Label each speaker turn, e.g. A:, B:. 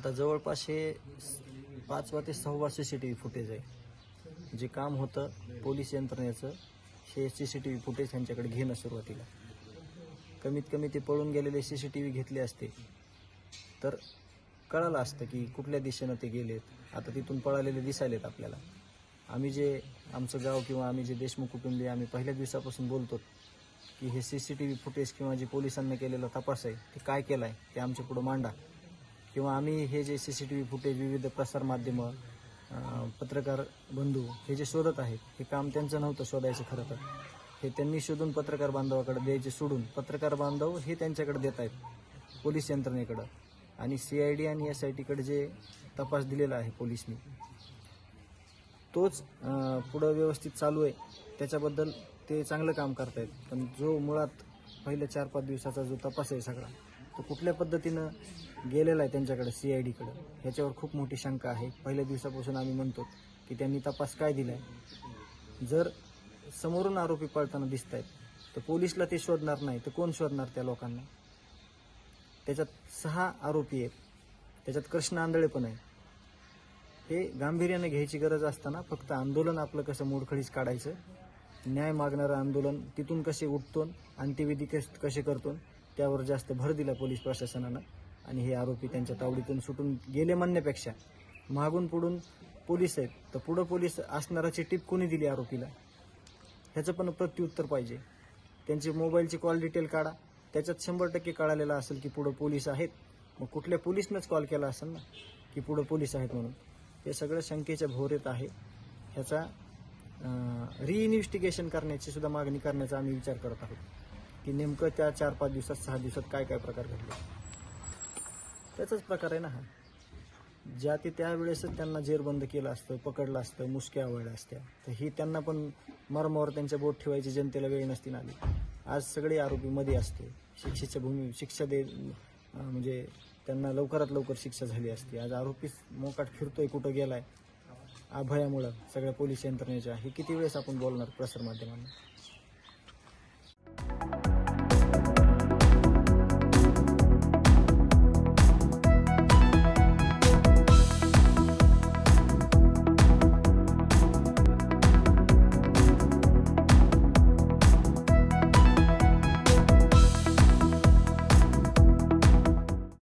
A: आता जवळपास हे 5वा ते 6वा CCTV फुटेज आहे. जे काम होतं पोलीस यंत्रणेचं हे CCTV फुटेज त्यांच्याकडे घेणं सुरुवातीला. कमीत कमी ते पळून गेलेले CCTV घेतले असते तर कळालं असतं की कुठल्या दिशेनं ते गेलेत. आता तिथून पळालेले दिसायलेत आपल्याला. आम्ही जे आमचं गाव किंवा आम्ही जे देशमुख कुटुंबीय आम्ही पहिल्या दिवसापासून बोलतो की हे CCTV फुटेज किंवा जे पोलिसांनी केलेला तपास आहे ते काय केलं आहे ते आमच्या पुढं मांडा. किंवा आम्ही हे जे CCTV फुटेज विविध प्रसारमाध्यमं पत्रकार बंधू हे जे शोधत आहेत हे काम त्यांचं नव्हतं शोधायचं. खरं तर हे त्यांनी शोधून पत्रकार बांधवाकडे द्यायचे सोडून पत्रकार बांधव हे त्यांच्याकडे देत आहेत पोलीस यंत्रणेकडं. आणि CID आणि SITकडे जे तपास दिलेला आहे पोलिसनी तोच पुढं व्यवस्थित चालू आहे. त्याच्याबद्दल ते चांगलं काम करतायत. पण जो मुळात पहिल्या 4-5 दिवसाचा जो तपास आहे सगळा तो कुठल्या पद्धतीनं गेलेला आहे त्यांच्याकडे CIDकडं ह्याच्यावर खूप मोठी शंका आहे. पहिल्या दिवसापासून आम्ही म्हणतो की त्यांनी तपास काय दिला आहे. जर समोरून आरोपी पळताना दिसत आहेत तर पोलिसला ते शोधणार नाही तर कोण शोधणार त्या लोकांना. त्याच्यात 6 आरोपी आहेत. त्याच्यात कृष्ण आंधळे पण आहे. हे गांभीर्याने घ्यायची गरज असताना फक्त आंदोलन आपलं कसं मोडखळीस काढायचं, न्याय मागणारं आंदोलन तिथून कसे उठतो, अंत्यविधी कसे करतो त्यावर जास्त भर दिला पोलीस प्रशासनानं. आणि हे आरोपी त्यांच्या तावडीतून सुटून गेले म्हणण्यापेक्षा मागून पुढून पोलीस आहेत तर पुढं पोलीस असणाराची टीप कोणी दिली आरोपीला ह्याचं पण प्रत्युत्तर पाहिजे. त्यांचे मोबाईलची कॉल डिटेल काढा, त्याच्यात 100% कळालेलं असेल की पुढं पोलीस आहेत. मग कुठल्या पोलिसनंच कॉल केला असेल ना की पुढं पोलीस आहेत म्हणून. हे सगळं शंकेच्या भोवऱ्यात आहे. ह्याचा रिइन्व्हेस्टिगेशन करण्याची सुद्धा मागणी करण्याचा आम्ही विचार करत आहोत की नेमकं त्या 4-5 दिवसात 6 दिवसात काय काय प्रकार घडले. त्याचाच प्रकार आहे ना हा. ज्या ते त्यावेळेसच त्यांना जेरबंद केलं असतं, पकडलं असतं, मुसक्या आवळल्या असत्या तर ही त्यांना पण मर्मावर त्यांच्या बोट ठेवायची जनतेला वेळ नसती आली. आज सगळे आरोपी मध्ये असते. शिक्षा म्हणजे त्यांना लवकरात लवकर शिक्षा झाली असती. आज आरोपी मोकाट फिरतोय कुठं गेलाय अभयामुळं सगळ्या पोलीस यंत्रणेच्या. हे किती वेळेस आपण बोलणार प्रसारमाध्यमांना.